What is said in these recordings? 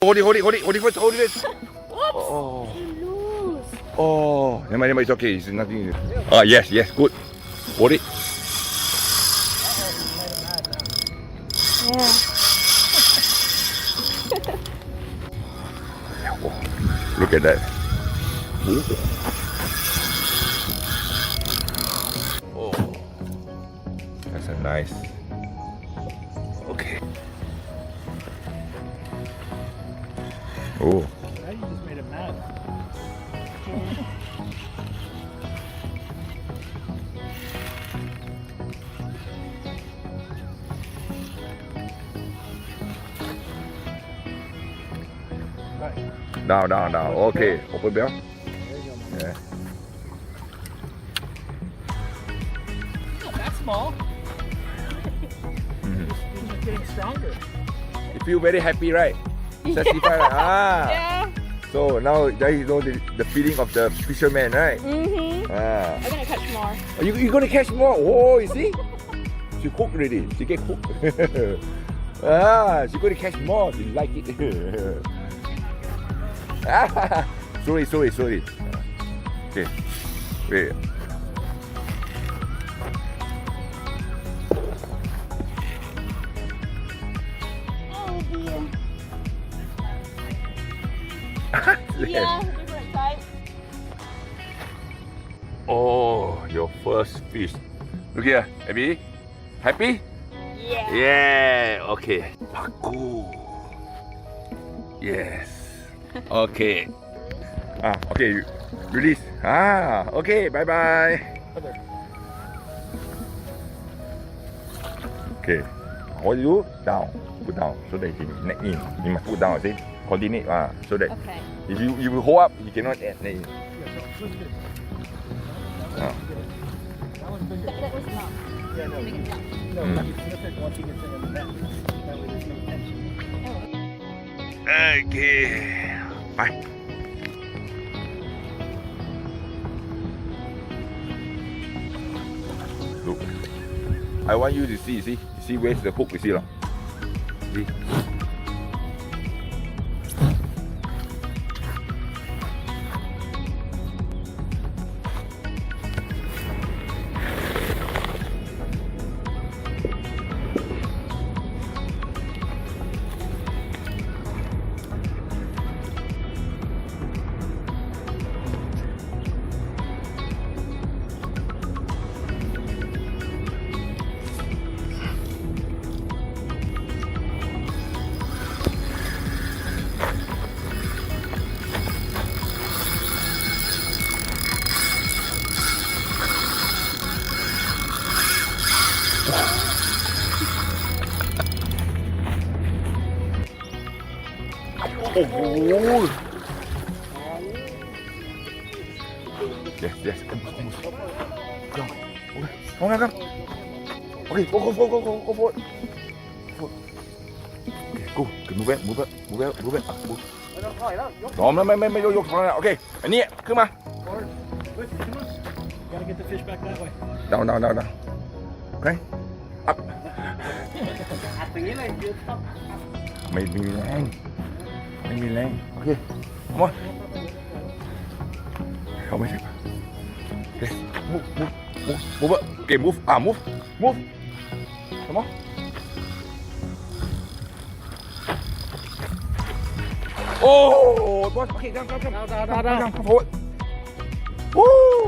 Hold it first. Oh. Oh, never mind, it's okay. It's nothing. Yes, good. Hold it. Yeah. Oh, look at that. Oh, that's a nice. Okay. Oh. Now you just made it mad. Down. Okay, open bell. Yeah. Not that small. It's getting stronger. You feel very happy, right? Satisfied, right? Yeah. So now you know the feeling of the fisherman, right? Mm-hmm. I'm gonna catch more. You're gonna catch more. Oh, you see? She cooked already. She get cooked. She's gonna catch more. She like it. Sorry. Okay. Wait. Oh dear. Yeah, different type. Oh, your first fish. Look here, Abby. Happy? Yeah. Yeah. Okay. Paku. Yes. Okay. Okay. Release. Okay. Bye. Okay. What you do? Down. Put down so that he neck in. You must put down. See? Coordinate. So that Okay. if you hold up, he cannot neck in. That was not. Yeah, no. No, you flip it once he gets in the net. That way there's no tension. Okay. Bye. Look. I want you to see where's the hook, you see? See? Oh, yes. Come on. Okay, go for it. Okay, go. Move it. Move. ไม่ต้องถอยแล้วยก No, ไม่ยกทางนั้นโอเคอันนี้ขึ้นมา forward. Push, come on. Gotta get the fish back that way. down. Okay. Up. อัดอย่างนี้เลยยืดต้อง ไม่มีแรงโอเคมาเข้าไม่ใช่ปะโอเค move โอเค move come on oh boss okay down forward woo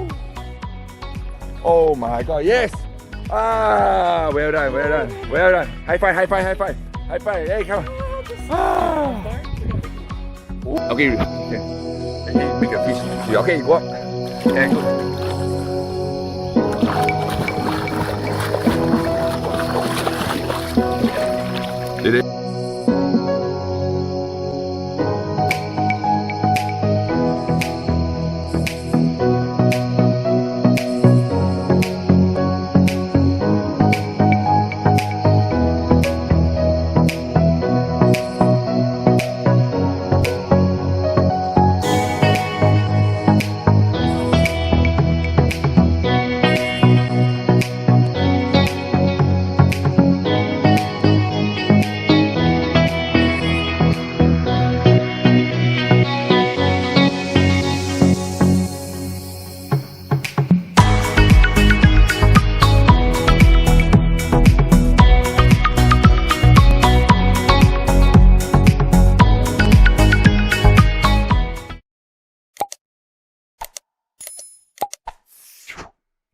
oh my god yes well done high five hey come on okay make a fish okay go up and go